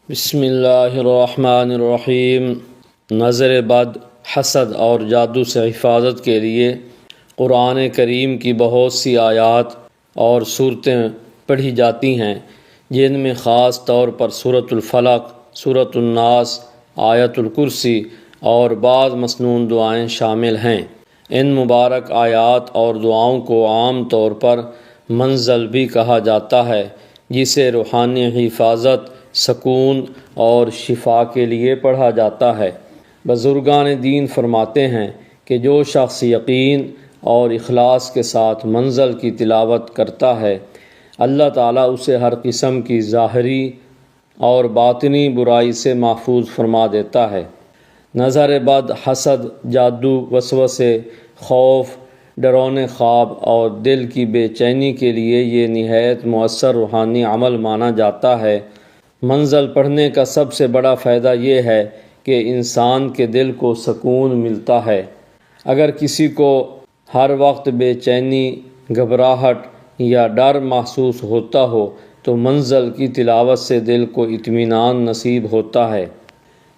بسم اللہ الرحمن الرحیم۔ نظر بد، حسد اور جادو سے حفاظت کے لیے قرآن کریم کی بہت سی آیات اور صورتیں پڑھی جاتی ہیں، جن میں خاص طور پر سورۃ الفلق، سورۃ الناس، آیت الکرسی اور بعض مسنون دعائیں شامل ہیں۔ ان مبارک آیات اور دعاؤں کو عام طور پر منزل بھی کہا جاتا ہے، جسے روحانی حفاظت، سکون اور شفا کے لیے پڑھا جاتا ہے۔ بزرگان دین فرماتے ہیں کہ جو شخص یقین اور اخلاص کے ساتھ منزل کی تلاوت کرتا ہے، اللہ تعالیٰ اسے ہر قسم کی ظاہری اور باطنی برائی سے محفوظ فرما دیتا ہے۔ نظر بد، حسد، جادو، وسوسے، خوف، ڈراونے خواب اور دل کی بے چینی کے لیے یہ نہایت مؤثر روحانی عمل مانا جاتا ہے۔ منزل پڑھنے کا سب سے بڑا فائدہ یہ ہے کہ انسان کے دل کو سکون ملتا ہے۔ اگر کسی کو ہر وقت بے چینی، گھبراہٹ یا ڈر محسوس ہوتا ہو تو منزل کی تلاوت سے دل کو اطمینان نصیب ہوتا ہے۔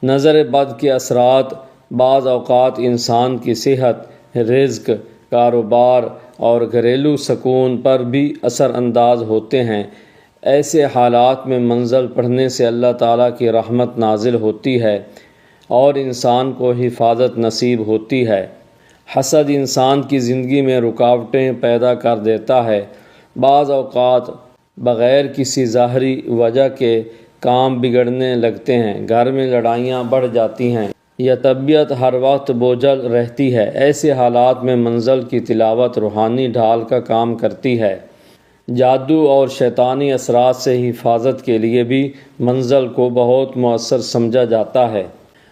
نظر بد کے اثرات بعض اوقات انسان کی صحت، رزق، کاروبار اور گھریلو سکون پر بھی اثر انداز ہوتے ہیں۔ ایسے حالات میں منزل پڑھنے سے اللہ تعالیٰ کی رحمت نازل ہوتی ہے اور انسان کو حفاظت نصیب ہوتی ہے۔ حسد انسان کی زندگی میں رکاوٹیں پیدا کر دیتا ہے۔ بعض اوقات بغیر کسی ظاہری وجہ کے کام بگڑنے لگتے ہیں، گھر میں لڑائیاں بڑھ جاتی ہیں یا طبیعت ہر وقت بوجھل رہتی ہے۔ ایسے حالات میں منزل کی تلاوت روحانی ڈھال کا کام کرتی ہے۔ جادو اور شیطانی اثرات سے حفاظت کے لیے بھی منزل کو بہت مؤثر سمجھا جاتا ہے۔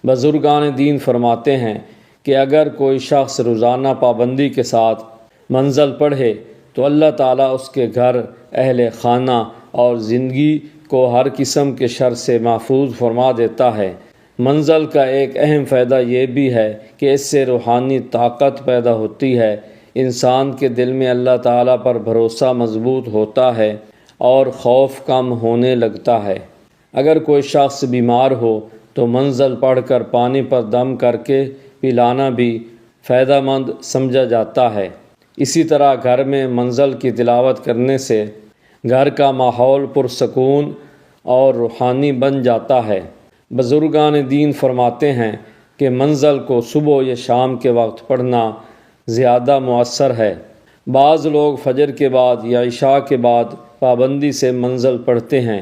بزرگان دین فرماتے ہیں کہ اگر کوئی شخص روزانہ پابندی کے ساتھ منزل پڑھے تو اللہ تعالیٰ اس کے گھر، اہل خانہ اور زندگی کو ہر قسم کے شر سے محفوظ فرما دیتا ہے۔ منزل کا ایک اہم فائدہ یہ بھی ہے کہ اس سے روحانی طاقت پیدا ہوتی ہے۔ انسان کے دل میں اللہ تعالیٰ پر بھروسہ مضبوط ہوتا ہے اور خوف کم ہونے لگتا ہے۔ اگر کوئی شخص بیمار ہو تو منزل پڑھ کر پانی پر دم کر کے پلانا بھی فائدہ مند سمجھا جاتا ہے۔ اسی طرح گھر میں منزل کی تلاوت کرنے سے گھر کا ماحول پرسکون اور روحانی بن جاتا ہے۔ بزرگان دین فرماتے ہیں کہ منزل کو صبح یا شام کے وقت پڑھنا زیادہ مؤثر ہے۔ بعض لوگ فجر کے بعد یا عشاء کے بعد پابندی سے منزل پڑھتے ہیں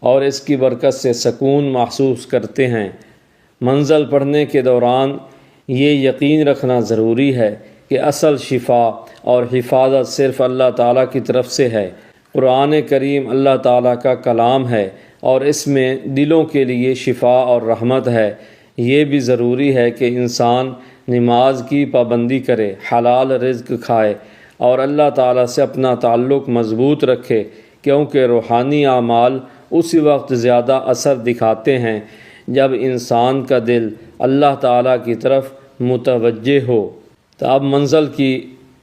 اور اس کی برکت سے سکون محسوس کرتے ہیں۔ منزل پڑھنے کے دوران یہ یقین رکھنا ضروری ہے کہ اصل شفا اور حفاظت صرف اللہ تعالیٰ کی طرف سے ہے۔ قرآن کریم اللہ تعالیٰ کا کلام ہے اور اس میں دلوں کے لیے شفا اور رحمت ہے۔ یہ بھی ضروری ہے کہ انسان نماز کی پابندی کرے، حلال رزق کھائے اور اللہ تعالیٰ سے اپنا تعلق مضبوط رکھے، کیونکہ روحانی اعمال اسی وقت زیادہ اثر دکھاتے ہیں جب انسان کا دل اللہ تعالیٰ کی طرف متوجہ ہو۔ تو اب منزل کی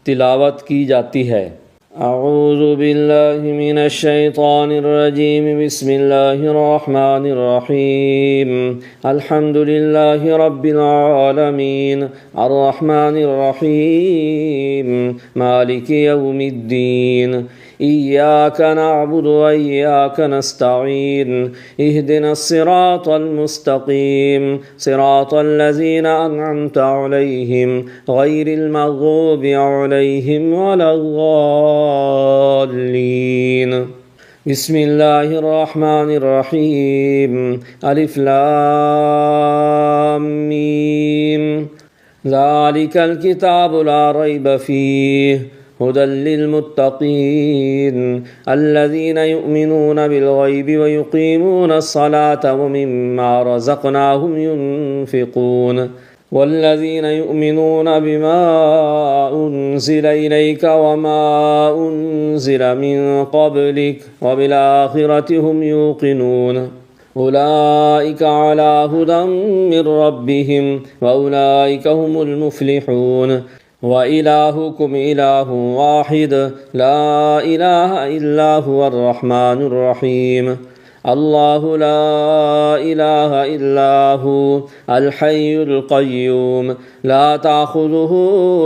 تلاوت کی جاتی ہے۔ اعوذ باللہ من الشیطان الرجیم، بسم اللہ الرحمن الرحیم، الحمد للہ رب العالمین، الرحمن الرحیم، مالک یوم الدین، ایاک نعبد و ایاک نستعین، اہدنا الصراط المستقیم، صراط الذین انعمت علیہم، غیر المغضوب علیہم ولا الضالین۔ بسم اللہ الرحمن الرحیم، الف لام میم، ذالک الکتاب لا ریب فیہ هدى للمتقين الذين يؤمنون بالغيب ويقيمون الصلاة ومما رزقناهم ينفقون والذين يؤمنون بما أنزل إليك وما أنزل من قبلك وبالآخرة هم يوقنون أولئك على هدى من ربهم وأولئك هم المفلحون وَإِلَٰهُكُمْ إِلَٰهٌ وَاحِدٌ لَا إِلَٰهَ إِلَّا هُوَ الرَّحْمَٰنُ الرَّحِيمُ الله لا إله إلا هو الحي القيوم لا تأخذه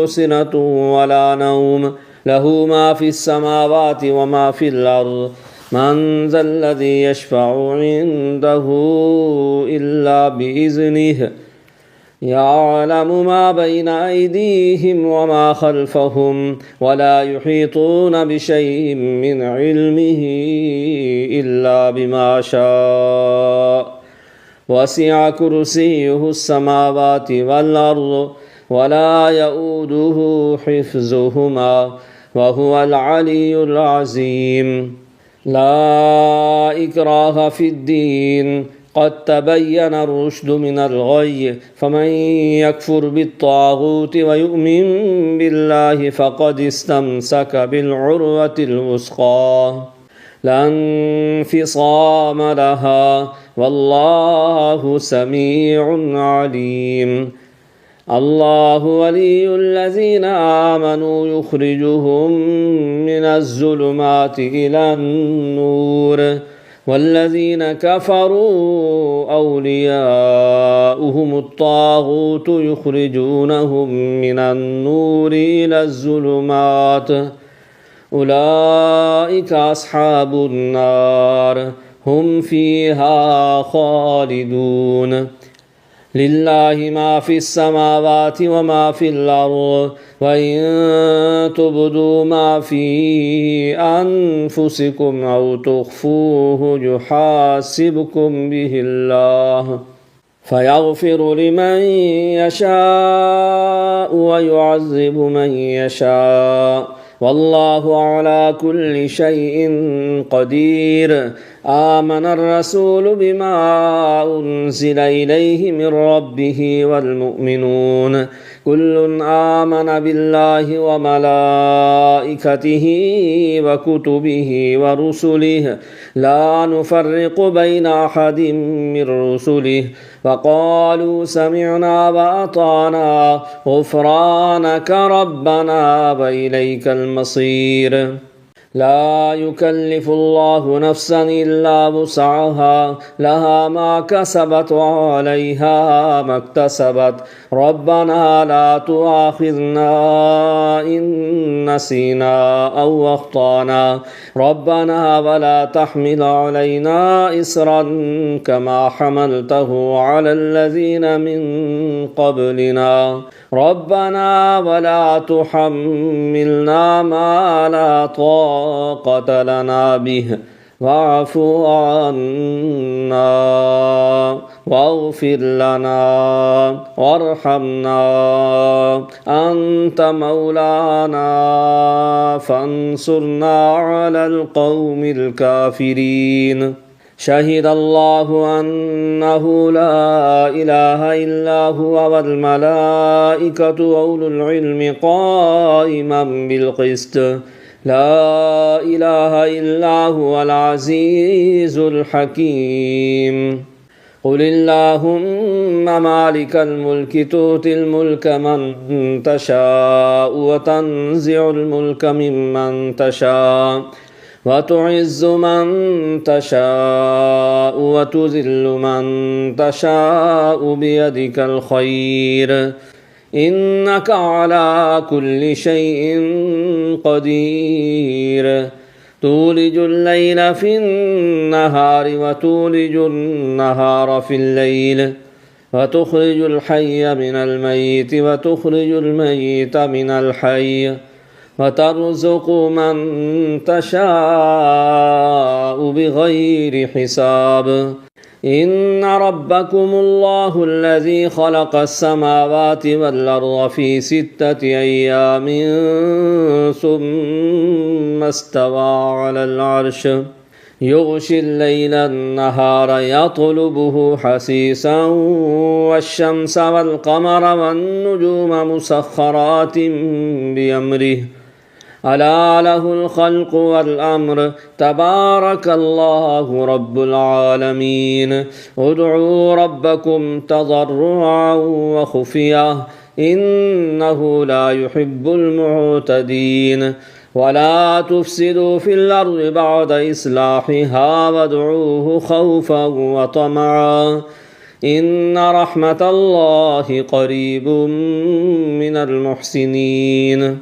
سنة ولا نوم له ما في السماوات وما في الأرض من ذا الذي يشفع عنده إلا بإذنه يعلم ما بين أيديهم وما خلفهم ولا يحيطون بشيء من علمه إلا بما شاء وسع كرسيه السماوات والأرض ولا يؤوده حفظهما وهو العلي العظيم لا إكراه في الدين قد تبين الرشد من الغي فمن يكفر بالطاغوت ويؤمن بالله فقد استمسك بالعروة الوثقى لا انفصام لها والله سميع عليم الله ولي الذين آمنوا يخرجهم من الظلمات إلى النور والذين كفروا أولياؤهم الطاغوت يخرجونهم من النور إلى الظلمات أولئك أصحاب النار هم فيها خالدون لله ما في السماوات وما في الأرض وإن تبدوا ما في أنفسكم أو تخفوه يحاسبكم به الله فيغفر لمن يشاء ويعذب من يشاء والله على كل شيء قدير آمن الرسول بما أنزل إليه من ربه والمؤمنون كل آمن بالله وملائكته وكتبه ورسله لا نفرق بين أحد من رسله وقالوا سمعنا وأطعنا غفرانك ربنا وإليك المصير لا يكلف الله نفسا إلا وسعها لها ما كسبت وعليها ما اكتسبت ربنا لا تؤاخذنا إن نسينا أو أخطأنا ربنا ولا تحمل علينا إصرا كما حملته على الذين من قبلنا ربنا ولا تحملنا ما لا طاقة لنا به واعف عنا واغفر لنا وارحمنا أنت مولانا فانصرنا على القوم الكافرين شهد الله أنه لا إله إلا هو والملائكة وأولو العلم قائما بالقسط لا إله إلا هو العزيز الحكيم قل اللهم مالك الملك تؤتي الملك من تشاء وتنزع الملك ممن تشاء وتعز من تشاء وتذل من تشاء بيدك الخير إنك على كل شيء قدير تولج الليل في النهار وتولج النهار في الليل وتخرج الحي من الميت وتخرج الميت من الحي وترزق من تشاء بغير حساب إن ربكم الله الذي خلق السماوات والأرض في 6 أيام ثم استوى على العرش يغشي الليل النهار يطلبه حثيثا والشمس والقمر والنجوم مسخرات بأمره ألا له الخلق والأمر تبارك الله رب العالمين ادعوا ربكم تضرعا وخفية إنه لا يحب المعتدين ولا تفسدوا في الأرض بعد إصلاحها وادعوه خوفا وطمعا إن رحمة الله قريب من المحسنين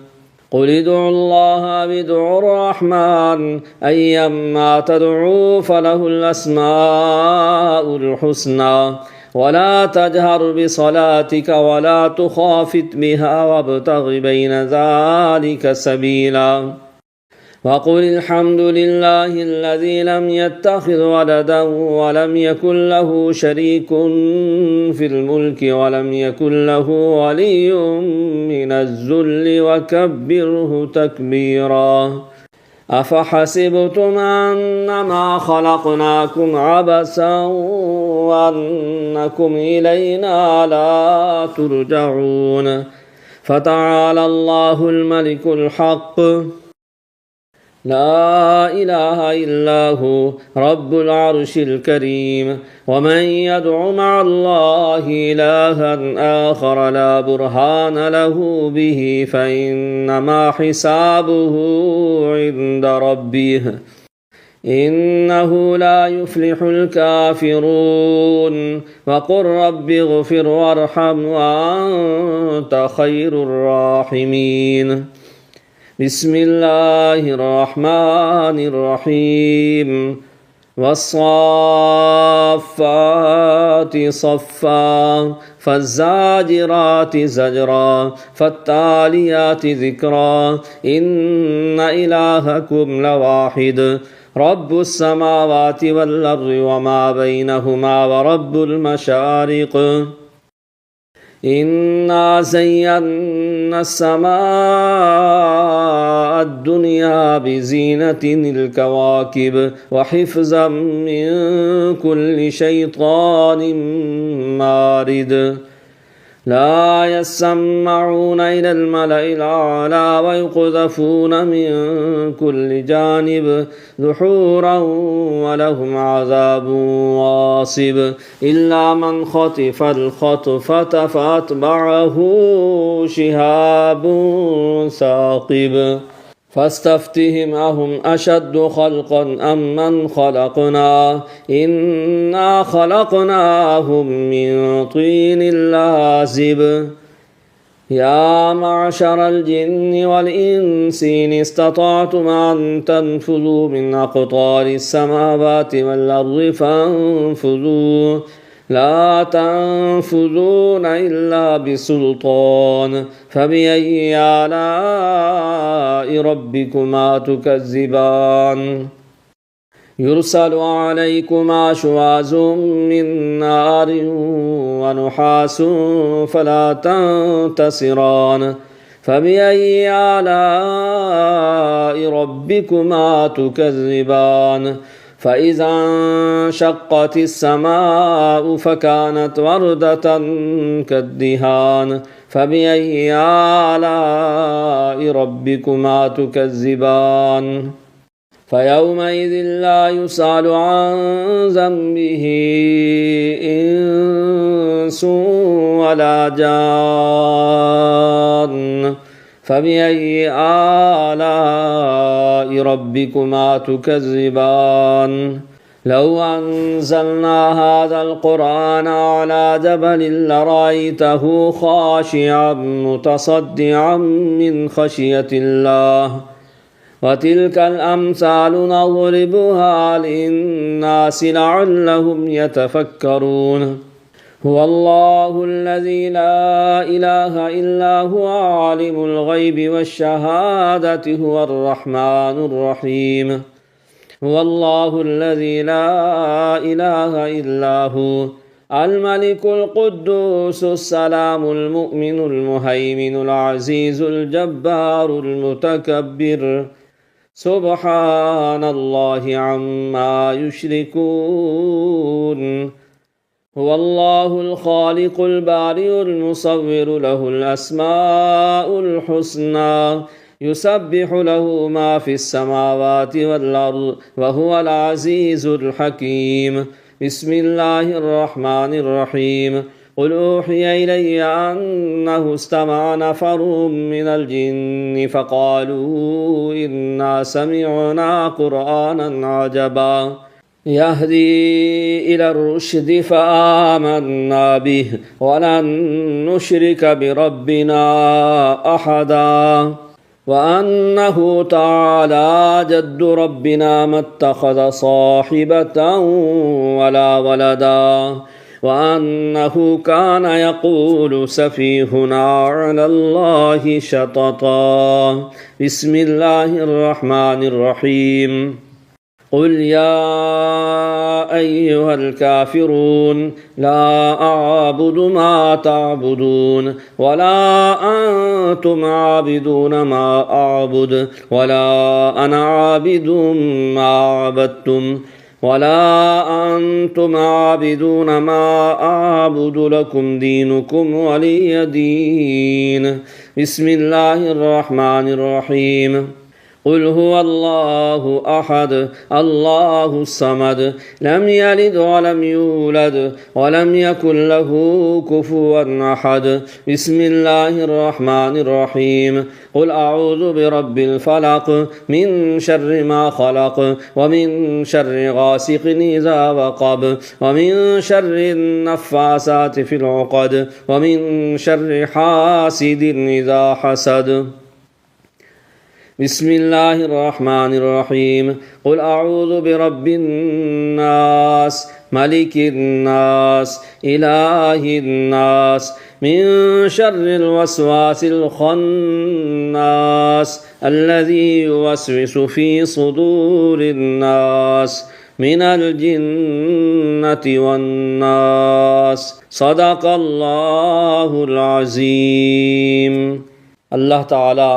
قل ادعوا الله وادعوا الرحمن أيما تدعوا فله الأسماء الحسنى ولا تجهر بصلاتك ولا تخافت بها وابتغ بين ذلك سبيلا وقل الحمد لله الذي لم يتخذ ولدا ولم يكن له شريك في الملك ولم يكن له ولي من الذل وكبره تكبيرا أفحسبتم أنما خلقناكم عبثا وأنكم إلينا لا ترجعون فتعالى الله الملك الحق لا إله إلا هو رب العرش الكريم ومن يدع مع الله إلها آخر لا برهان له به فإنما حسابه عند ربه إنه لا يفلح الكافرون وقل رب اغفر وارحم وأنت خير الراحمين بسم الله الرحمن الرحيم والصافات صفا فالزاجرات زجرا فالتاليات ذكرا إن إلهكم لواحد رب السماوات والأرض وما بينهما ورب المشارق إنا زينا السماء الدنيا بزينة الكواكب وحفظا من كل شيطان مارد لا يسمعون إلى الملأ الأعلى ويقذفون من كل جانب دحورا ولهم عذاب واصب إلا من خطف الخطفة فأتبعه شهاب ثاقب فاستفتهم أهم أشد خلقا أم من خلقنا إنا خلقناهم من طين لازب يا معشر الجن والإنس إن استطعتم أن تنفذوا من أقطار السماوات والأرض فانفذوا لا تنفذون إلا بسلطان فبأي آلاء ربكما تكذبان يرسل عليكما شواظ من نار ونحاس فلا تنتصران فبأي آلاء ربكما تكذبان فإذا انشقت السماء فكانت وردة كالدهان فبأي آلاء ربكما تكذبان فيومئذ لا يسأل عن ذنبه إنس ولا جان فبأي آلاء ربكما تكذبان لو أنزلنا هذا القرآن على جبل لرأيته خاشعا متصدعا من خشية الله وتلك الأمثال نضربها للناس لعلهم يتفكرون هو الله الذي لا إله إلا هو عالم الغيب والشهادة هو الرحمن الرحيم هو الله الذي لا إله إلا هو الملك القدوس السلام المؤمن المهيمن العزيز الجبار المتكبر سبحان الله عما يشركون هو الله الخالق البارئ المصور له الأسماء الحسنى يسبح له ما في السماوات والأرض وهو العزيز الحكيم بسم الله الرحمن الرحيم قل أوحي إلي أنه استمع نفر من الجن فقالوا إنا سمعنا قرآنا عجبا يهدي إلى الرشد فآمنا به ولن نشرك بربنا أحدا وأنه تعالى جد ربنا ما اتخذ صاحبة ولا ولدا وأنه كان يقول سفيهنا على الله شططا بسم الله الرحمن الرحيم قل يا أيها الكافرون لا أعبد ما تعبدون ولا أنتم عابدون ما أعبد ولا أنا عابد ما عبدتم ولا أنتم عابدون ما أعبد لكم دينكم ولي دين بسم الله الرحمن الرحيم قل هو الله أحد الله الصمد لم يلد ولم يولد ولم يكن له كفوا أحد بسم الله الرحمن الرحيم قل أعوذ برب الفلق من شر ما خلق ومن شر غاسق إذا وقب ومن شر النفاسات في العقد ومن شر حاسد إذا حسد بسم الله الرحمن الرحيم قل أعوذ برب الناس ملك الناس إله الناس من شر الوسواس الخناس الذي يوسوس في صدور الناس من الجنة والناس صدق الله العظيم اللہ تعالی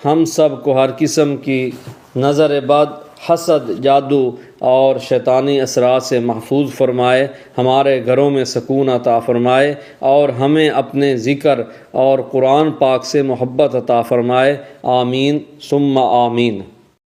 ہم سب کو ہر قسم کی نظر بد حسد جادو اور شیطانی اثرات سے محفوظ فرمائے ہمارے گھروں میں سکون عطا فرمائے اور ہمیں اپنے ذکر اور قرآن پاک سے محبت عطا فرمائے آمین ثم آمین